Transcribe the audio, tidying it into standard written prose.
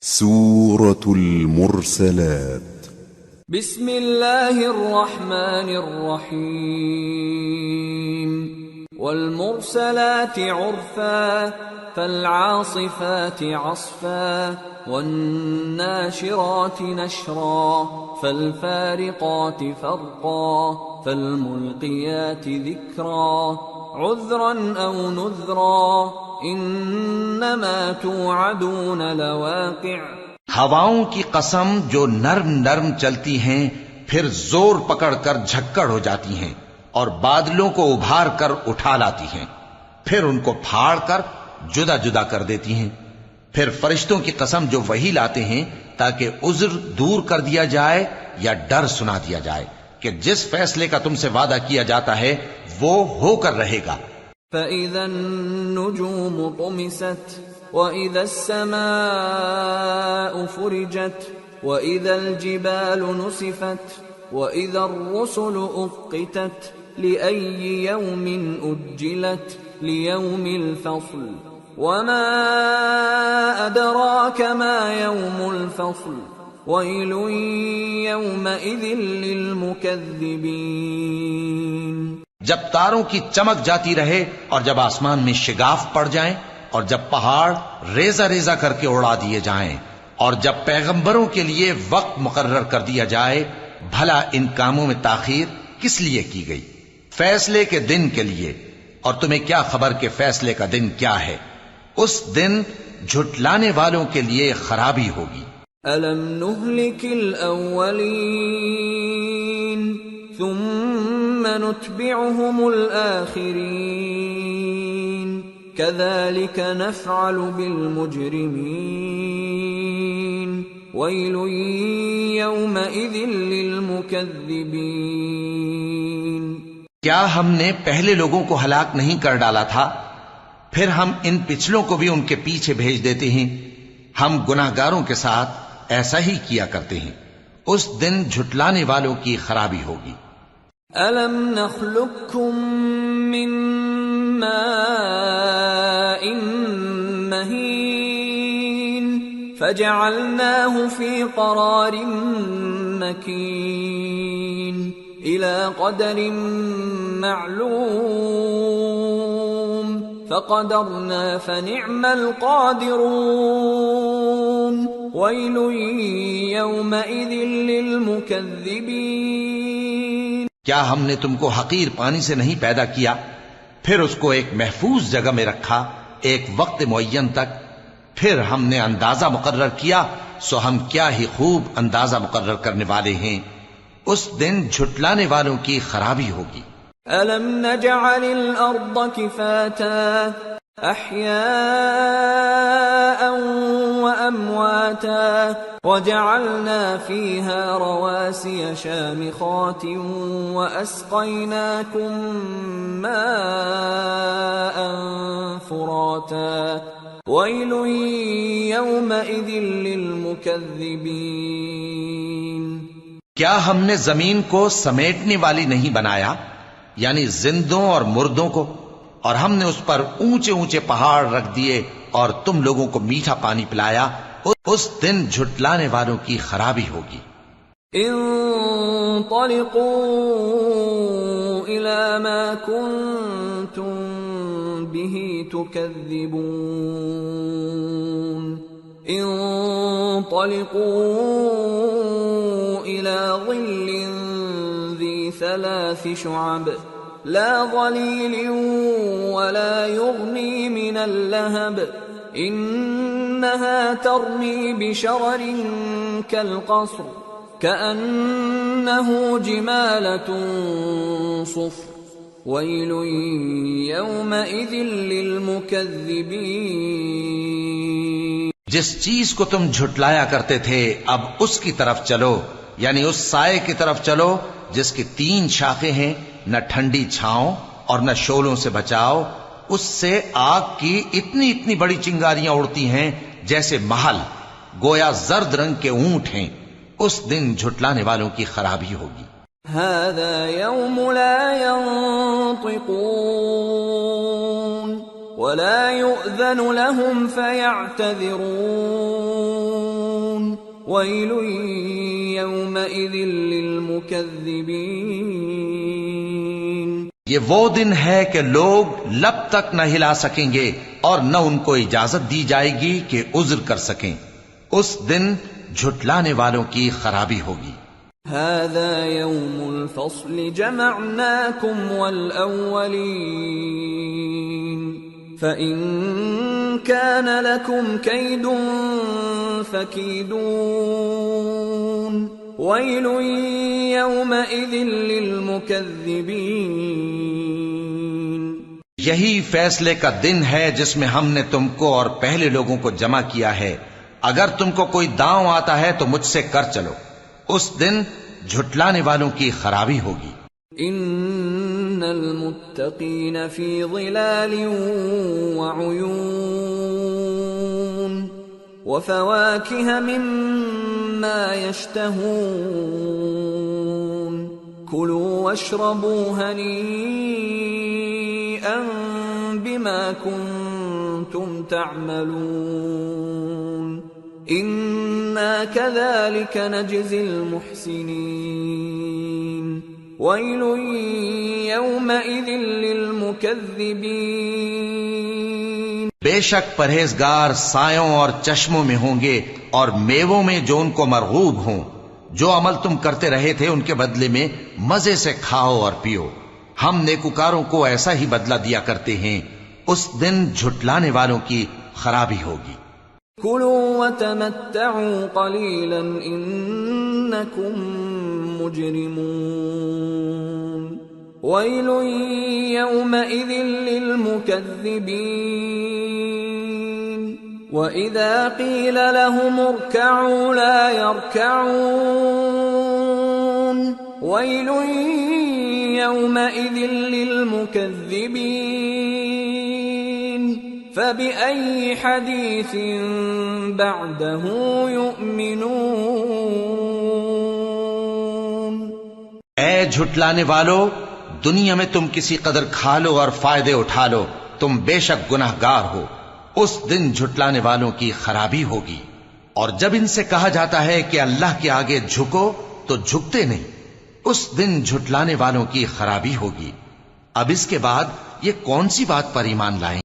سورة المرسلات. بسم الله الرحمن الرحيم. والمرسلات عرفا فالعاصفات عصفا والناشرات نشرا فالفارقات فرقا فالملقيات ذكرا عذرا أو نذرا انما توعدون لواقع. ہواؤں کی قسم جو نرم نرم چلتی ہیں پھر زور پکڑ کر جھکڑ ہو جاتی ہیں اور بادلوں کو ابھار کر اٹھا لاتی ہیں، پھر ان کو پھاڑ کر جدا جدا کر دیتی ہیں. پھر فرشتوں کی قسم جو وحی لاتے ہیں تاکہ عذر دور کر دیا جائے یا ڈر سنا دیا جائے کہ جس فیصلے کا تم سے وعدہ کیا جاتا ہے وہ ہو کر رہے گا. فَإِذَا النُّجُومُ طُمِسَتْ وَإِذَا السَّمَاءُ فُرِجَتْ وَإِذَا الْجِبَالُ نُسِفَتْ وَإِذَا الرُّسُلُ أُقِّتَتْ لِأَيِّ يَوْمٍ أُجِّلَتْ لِيَوْمِ الْفَصْلِ وَمَا أَدْرَاكَ مَا يَوْمُ الْفَصْلِ وَيْلٌ يَوْمَئِذٍ لِّلْمُكَذِّبِينَ. جب تاروں کی چمک جاتی رہے اور جب آسمان میں شگاف پڑ جائیں اور جب پہاڑ ریزہ ریزہ کر کے اڑا دیے جائیں اور جب پیغمبروں کے لیے وقت مقرر کر دیا جائے، بھلا ان کاموں میں تاخیر کس لیے کی گئی؟ فیصلے کے دن کے لیے. اور تمہیں کیا خبر کہ فیصلے کا دن کیا ہے؟ اس دن جھٹلانے والوں کے لیے خرابی ہوگی. أَلَمْ نُهْلِكِ الْأَوَّلِينَ ثُمَّ نُتْبِعُهُمُ الْآخِرِينَ كَذَلِكَ نَفْعَلُ بِالْمُجْرِمِينَ وَيْلٌ يَوْمَئِذٍ لِّلْمُكَذِّبِينَ. کیا ہم نے پہلے لوگوں کو ہلاک نہیں کر ڈالا تھا؟ پھر ہم ان پچھلوں کو بھی ان کے پیچھے بھیج دیتے ہیں. ہم گناہگاروں کے ساتھ ایسا ہی کیا کرتے ہیں. اس دن جھٹلانے والوں کی خرابی ہوگی. أَلَمْ نَخْلُقكُّم مِّن مَّاءٍ مَّهِينٍ فَجَعَلْنَاهُ فِي قَرَارٍ مَّكِينٍ إِلَى قَدَرٍ مَّعْلُومٍ فَقَدَرْنَا فَنِعْمَ الْقَادِرُونَ وَيْلٌ يَوْمَئِذٍ لِّلْمُكَذِّبِينَ. کیا ہم نے تم کو حقیر پانی سے نہیں پیدا کیا، پھر اس کو ایک محفوظ جگہ میں رکھا ایک وقت معین تک، پھر ہم نے اندازہ مقرر کیا، سو ہم کیا ہی خوب اندازہ مقرر کرنے والے ہیں. اس دن جھٹلانے والوں کی خرابی ہوگی. أَلَمْ نَجْعَلِ الْأَرْضَ كِفَاتًا أَحْيَاءً وَأَمْوَاتًا وَجَعَلْنَا فِيهَا رَوَاسِيَ شَامِخَاتٍ وَأَسْقَيْنَاكُم مَّاءً فُرَاتًا وَيْلٌ يَوْمَئِذٍ لِّلْمُكَذِّبِينَ. کیا ہم نے زمین کو سمیٹنے والی نہیں بنایا، یعنی زندوں اور مردوں کو، اور ہم نے اس پر اونچے اونچے پہاڑ رکھ دیے اور تم لوگوں کو میٹھا پانی پلایا. اس دن جھٹلانے والوں کی خرابی ہوگی. انطلقوا إلى ما كنتم به تكذبون. انطلقوا إلى ظل ذي 3 شعب لا ظليل ولا يغني من اللهب إنها ترمي بشرر كالقصر كأنه جمالة صفر ويل يومئذ للمكذبين. جس چیز کو تم جھٹلایا کرتے تھے اب اس کی طرف چلو، یعنی اس سائے کی طرف چلو جس کی 3 شاخیں ہیں، نہ ٹھنڈی چھاؤں اور نہ شعلوں سے بچاؤ. اس سے آگ کی اتنی اتنی بڑی چنگاریاں اڑتی ہیں جیسے محل، گویا زرد رنگ کے اونٹ ہیں. اس دن جھٹلانے والوں کی خرابی ہوگی. هذا يوم لا ينطقون ولا يؤذن لهم فيعتذرون ويل يومئذ للمكذبين. یہ وہ دن ہے کہ لوگ لب تک نہ ہلا سکیں گے اور نہ ان کو اجازت دی جائے گی کہ عذر کر سکیں. اس دن جھٹلانے والوں کی خرابی ہوگی. هذا يوم الفصل جمعناكم والأولين فإن كان لكم كيد فكيدون ويل يومئذ للمكذبين. یہی فیصلے کا دن ہے جس میں ہم نے تم کو اور پہلے لوگوں کو جمع کیا ہے. اگر تم کو کوئی داؤں آتا ہے تو مجھ سے کر چلو. اس دن جھٹلانے والوں کی خرابی ہوگی. ان المتقین فی ظلال وعیون وفواکہ مما یشتہون کلوا واشربوا ہنیئا بما کنتم تعملون اِنَّا كَذَلِكَ نَجْزِي الْمُحْسِنِينَ وَيْلٌ يَوْمَئِذٍ لِّلْمُكَذِّبِينَ. بے شک پرہیزگار سایوں اور چشموں میں ہوں گے اور میووں میں جو ان کو مرغوب ہوں. جو عمل تم کرتے رہے تھے ان کے بدلے میں مزے سے کھاؤ اور پیو. ہم نیکوکاروں کو ایسا ہی بدلہ دیا کرتے ہیں. اس دن جھٹلانے والوں کی خرابی ہوگی. كلوا وتمتعوا قليلا إنكم مجرمون ويل يومئذ للمكذبين وإذا قيل لهم اركعوا لا يركعون ويل يومئذ للمكذبين فَبِأَيِّ حَدِيثٍ بَعْدَهُ يُؤْمِنُونَ. اے جھٹلانے والو، دنیا میں تم کسی قدر کھا لو اور فائدے اٹھا لو، تم بے شک گناہگار ہو. اس دن جھٹلانے والوں کی خرابی ہوگی. اور جب ان سے کہا جاتا ہے کہ اللہ کے آگے جھکو تو جھکتے نہیں. اس دن جھٹلانے والوں کی خرابی ہوگی. اب اس کے بعد یہ کون سی بات پر ایمان لائیں؟